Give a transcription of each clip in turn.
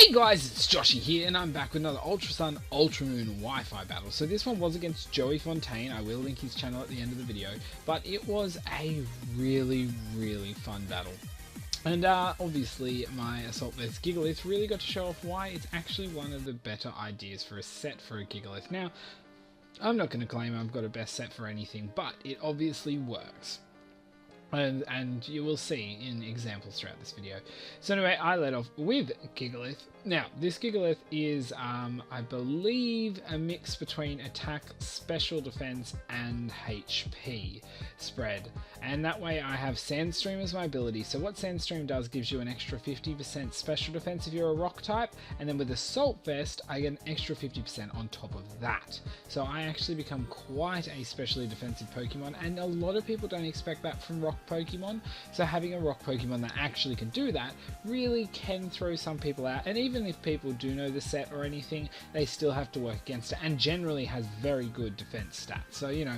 Hey guys, it's Joshy here, and I'm back with another Ultra Sun Ultra Moon Wi-Fi battle. So this one was against Joey Fontaine. I will link his channel at the end of the video, but it was a really fun battle. And obviously my Assault Vest Gigalith really got to show off why it's actually one of the better ideas for a set for a Gigalith. Now, I'm not going to claim I've got a best set for anything, but it obviously works. And you will see in examples throughout this video. So anyway, I led off with Gigalith. Now, this Gigalith is, I believe, a mix between attack, special defense, and HP spread. And that way I have Sandstream as my ability. So what Sandstream does gives you an extra 50% special defense if you're a rock type. And then with Assault Vest, I get an extra 50% on top of that. So I actually become quite a specially defensive Pokemon. And a lot of people don't expect that from rock Pokemon. So having a rock Pokemon that actually can do that really can throw some people out. And even if people do know the set or anything, they still have to work against it, and generally has very good defense stats. So, you know,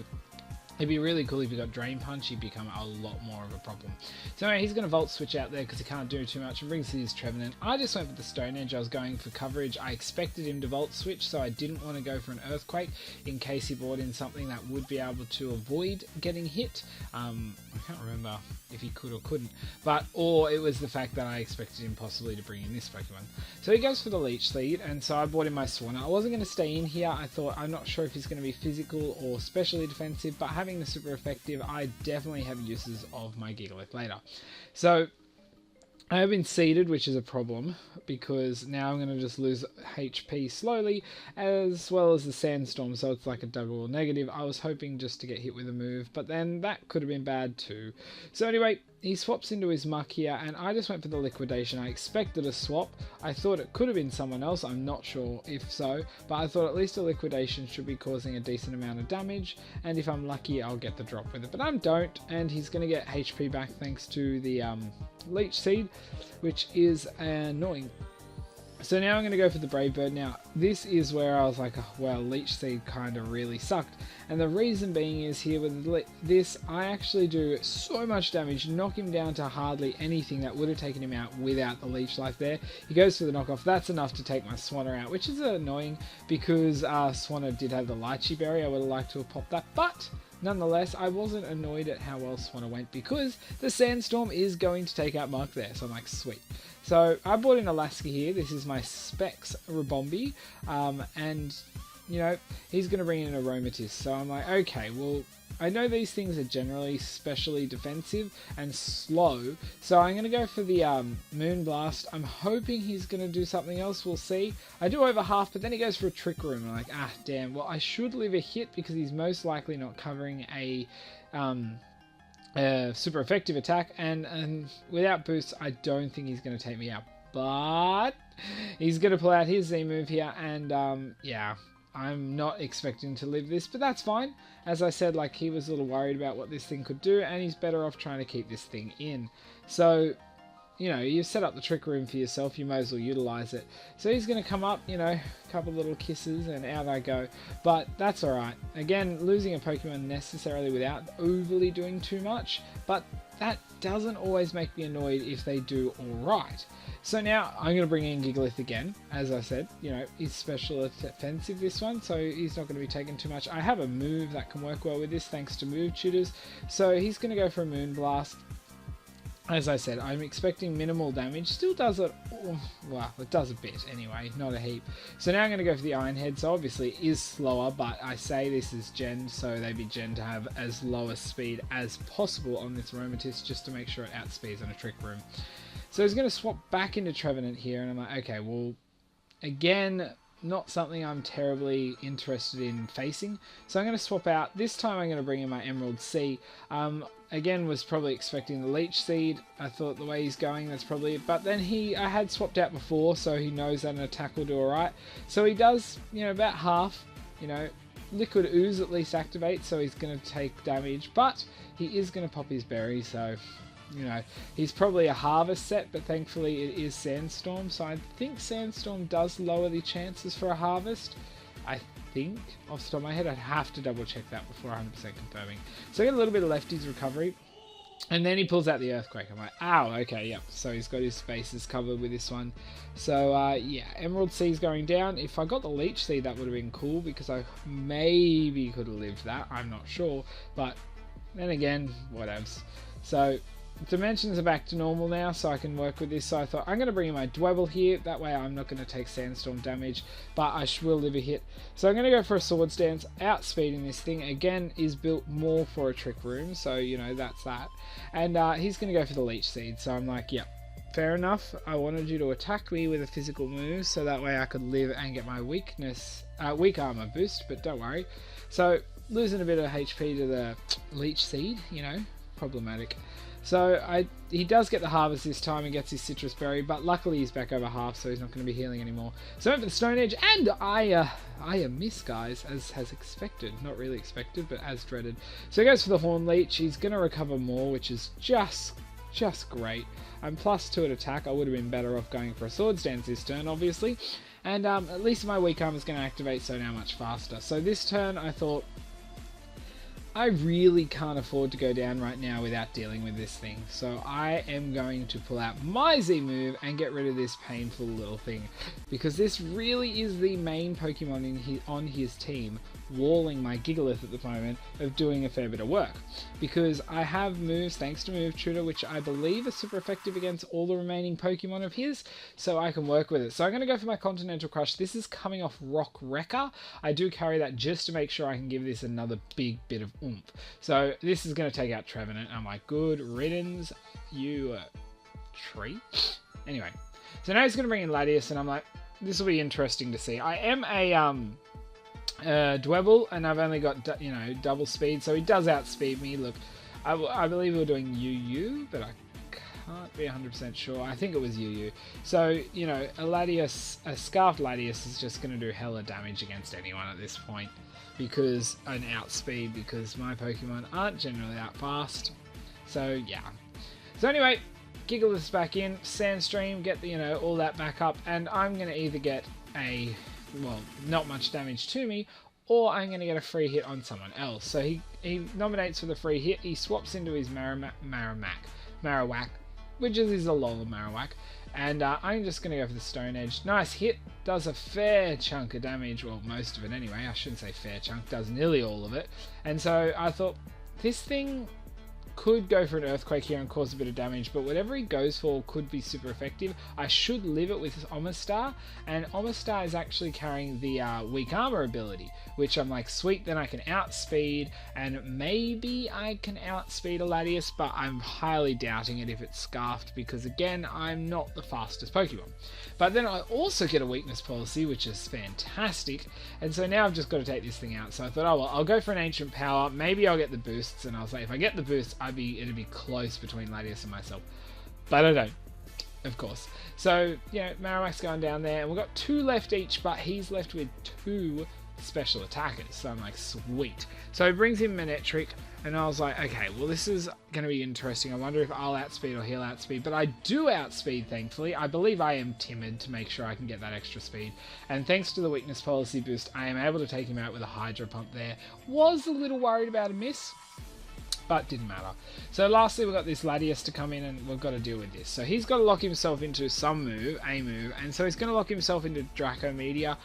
it'd be really cool if you got Drain Punch, he'd become a lot more of a problem. So anyway, he's going to Volt Switch out there because he can't do too much and brings his Trevenant. I just went for the Stone Edge. I was going for coverage. I expected him to Volt Switch, so I didn't want to go for an Earthquake in case he brought in something that would be able to avoid getting hit. I can't remember if he could or couldn't, or it was the fact that I expected him possibly to bring in this Pokemon. So he goes for the Leech Seed, and so I bought in my Swanna. I wasn't going to stay in here. I thought, I'm not sure if he's going to be physical or specially defensive, but having the super effective, I definitely have uses of my Gigalith later. So I have been seeded, which is a problem because now I'm going to just lose HP slowly, as well as the Sandstorm, so it's like a double negative. I was hoping just to get hit with a move, but then that could have been bad too. So anyway, he swaps into his Muck here, and I just went for the Liquidation. I expected a swap. I thought it could have been someone else. I'm not sure if so, but I thought at least a Liquidation should be causing a decent amount of damage, and if I'm lucky, I'll get the drop with it. But I don't, and he's going to get HP back thanks to the Leech Seed, which is annoying. So now I'm going to go for the Brave Bird. Now, this is where I was like, oh, well, Leech Seed kind of really sucked. And the reason being is here with this, I actually do so much damage, knock him down to hardly anything that would have taken him out without the Leech Life there. He goes for the knockoff. That's enough to take my Swanna out, which is annoying because Swanna did have the Lychee Berry. I would have liked to have popped that, but nonetheless, I wasn't annoyed at how well Swanna went because the Sandstorm is going to take out Mark there. So I'm like, sweet. So I bought in Alaska here. This is my Specs Rabombi, and you know, he's going to bring in Aromatisse. So I'm like, okay, well, I know these things are generally specially defensive and slow, so I'm going to go for the Moonblast. I'm hoping he's going to do something else. We'll see. I do over half, but then he goes for a Trick Room. I'm like, ah, damn. Well, I should live a hit because he's most likely not covering a super effective attack, and without boosts, I don't think he's going to take me out. But he's going to pull out his Z move here, and yeah. I'm not expecting to live this, but that's fine. As I said, like, he was a little worried about what this thing could do, and he's better off trying to keep this thing in. So, you know, you've set up the Trick Room for yourself, you might as well utilize it. So he's going to come up, you know, a couple little kisses, and out I go. But that's alright. Again, losing a Pokemon necessarily without overly doing too much, but that doesn't always make me annoyed if they do alright. So now I'm going to bring in Gigalith again. As I said, you know, he's special offensive this one, so he's not going to be taking too much. I have a move that can work well with this thanks to move tutors. So he's going to go for a Moonblast. As I said, I'm expecting minimal damage. Still does it, well, it does a bit anyway, not a heap. So now I'm going to go for the Iron Head. So obviously it is slower, but I say this is gen, so they'd be gen to have as low a speed as possible on this Aromatisse just to make sure it outspeeds on a Trick Room. So he's going to swap back into Trevenant here, and I'm like, okay, well, again, not something I'm terribly interested in facing. So I'm going to swap out. This time I'm going to bring in my Emerald Sea. Again, was probably expecting the Leech Seed. I thought the way he's going, that's probably it. But then I had swapped out before, so he knows that an attack will do alright. So he does, you know, about half, you know, Liquid Ooze at least activates, so he's going to take damage. But he is going to pop his berry, so, you know, he's probably a Harvest set, but thankfully it is Sandstorm. So I think Sandstorm does lower the chances for a Harvest. I think, off the top of my head, I'd have to double check that before 100% confirming. So I get a little bit of Lefty's recovery. And then he pulls out the Earthquake. I'm like, ow, okay, yep. So he's got his spaces covered with this one. So, yeah, Emerald Sea's going down. If I got the Leech Seed, that would have been cool, because I maybe could have lived that. I'm not sure. But then again, whatevs. So, dimensions are back to normal now, so I can work with this. So I thought, I'm going to bring in my Dwebble here. That way I'm not going to take Sandstorm damage, but I will live a hit. So I'm going to go for a Swords Dance. Outspeeding this thing, again, is built more for a Trick Room, so, you know, that's that. And he's going to go for the Leech Seed, so I'm like, yep, fair enough. I wanted you to attack me with a physical move, so that way I could live and get my weak armor boost, but don't worry. So, losing a bit of HP to the Leech Seed, you know, problematic. So he does get the Harvest this time and gets his Citrus Berry, but luckily he's back over half, so he's not going to be healing anymore. So I went for the Stone Edge, and I miss, guys, as expected. Not really expected, but as dreaded. So he goes for the Horn Leech. He's going to recover more, which is just great. I'm +2 at attack. I would have been better off going for a Swords Dance this turn, obviously. And at least my weak arm is going to activate, so now much faster. So this turn, I thought, I really can't afford to go down right now without dealing with this thing. So I am going to pull out my Z move and get rid of this painful little thing. Because this really is the main Pokemon on his team, walling my Gigalith at the moment, of doing a fair bit of work. Because I have moves, thanks to Move Tutor, which I believe are super effective against all the remaining Pokemon of his, so I can work with it. So I'm going to go for my Continental Crush. This is coming off Rock Wrecker. I do carry that just to make sure I can give this another big bit of oomph. So this is going to take out Trevenant. I'm like, good riddance, you tree. Anyway, so now he's going to bring in Latias, and I'm like, this will be interesting to see. I am a Dwebble, and I've only got, you know, double speed, so he does outspeed me. Look, I believe we were doing UU, but I can't be 100% sure. I think it was UU. So, you know, a Scarfed Latias is just going to do hella damage against anyone at this point, because an outspeed, because my Pokemon aren't generally that fast. So, yeah. So anyway, Gigalith's back in, Sandstream, get the, you know, all that back up, and I'm going to either get a, well, not much damage to me, or I'm going to get a free hit on someone else. So he nominates for the free hit, he swaps into his Marowak, which is his Alola Marowak, and I'm just going to go for the Stone Edge. Nice hit, does a fair chunk of damage, well, most of it anyway, I shouldn't say fair chunk, does nearly all of it. And so I thought, this thing could go for an Earthquake here and cause a bit of damage, but whatever he goes for could be super effective. I should live it with Omastar, and Omastar is actually carrying the weak armor ability, which I'm like, sweet, then I can outspeed, and maybe I can outspeed a Latias, but I'm highly doubting it if it's Scarfed, because again, I'm not the fastest Pokemon. But then I also get a weakness policy, which is fantastic, and so now I've just got to take this thing out. So I thought, oh well, I'll go for an Ancient Power, maybe I'll get the boosts, and I'll say if I get the boosts, it'd be close between Latias and myself. But I don't, of course. So, you know, Marowak's going down there, and we've got 2 left each, but he's left with 2 special attackers. So I'm like, sweet. So he brings in Manectric, and I was like, okay, well, this is going to be interesting. I wonder if I'll outspeed or he'll outspeed. But I do outspeed, thankfully. I believe I am timid to make sure I can get that extra speed. And thanks to the weakness policy boost, I am able to take him out with a Hydro Pump there. Was a little worried about a miss, but didn't matter. So lastly, we've got this Latias to come in, and we've got to deal with this. So he's got to lock himself into some move, a move, and so he's going to lock himself into Draco Meteor.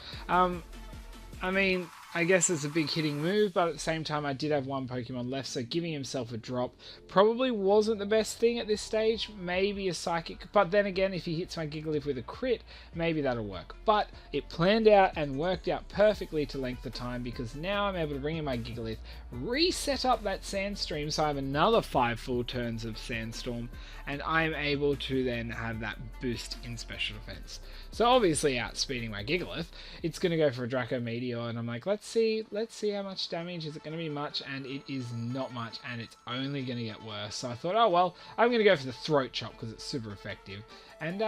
I mean, I guess it's a big hitting move, but at the same time I did have 1 Pokemon left, so giving himself a drop probably wasn't the best thing at this stage. Maybe a Psychic, but then again, if he hits my Gigalith with a crit, maybe that'll work. But it planned out and worked out perfectly to length the time, because now I'm able to bring in my Gigalith, reset up that Sandstream, so I have another 5 full turns of Sandstorm, and I'm able to then have that boost in special defense. So obviously outspeeding my Gigalith, it's going to go for a Draco Meteor, and I'm like, let's see how much damage. Is it going to be much? And it is not much, and it's only going to get worse. So I thought, oh well, I'm going to go for the Throat Chop because it's super effective. And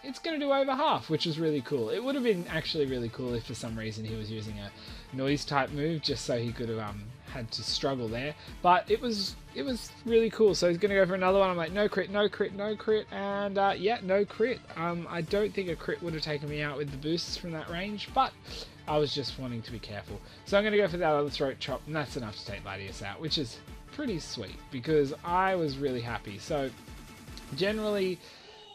it's going to do over half, which is really cool. It would have been actually really cool if for some reason he was using a noise type move just so he could have had to struggle there, but it was really cool. So he's going to go for another one. I'm like, no crit, no crit, no crit, and yeah, no crit. I don't think a crit would have taken me out with the boosts from that range, but I was just wanting to be careful. So I'm going to go for that other throat chop, and that's enough to take Latias out, which is pretty sweet because I was really happy. So generally,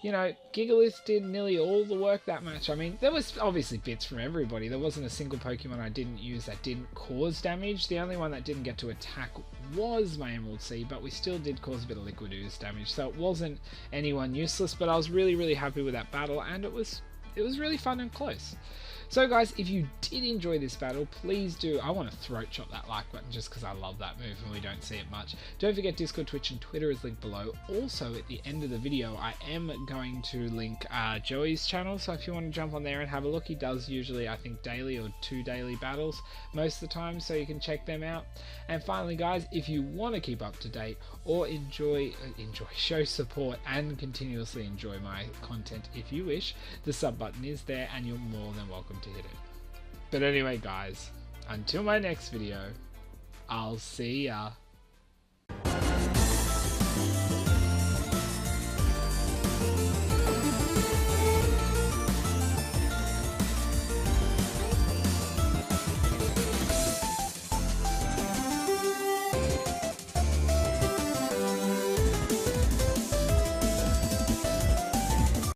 you know, Gigalith did nearly all the work that match. I mean, there was obviously bits from everybody. There wasn't a single Pokemon I didn't use that didn't cause damage. The only one that didn't get to attack was my Emerald Sea, but we still did cause a bit of Liquid Ooze damage. So it wasn't anyone useless, but I was really, really happy with that battle, and it was really fun and close. So guys, if you did enjoy this battle, please do. I want to throat chop that like button just because I love that move and we don't see it much. Don't forget Discord, Twitch and Twitter is linked below. Also, at the end of the video, I am going to link Joey's channel, so if you want to jump on there and have a look, he does usually, I think, daily or 2 daily battles most of the time, so you can check them out. And finally guys, if you want to keep up to date or show support and continuously enjoy my content if you wish, the sub button is there and you're more than welcome to hit it. But anyway guys, until my next video, I'll see ya.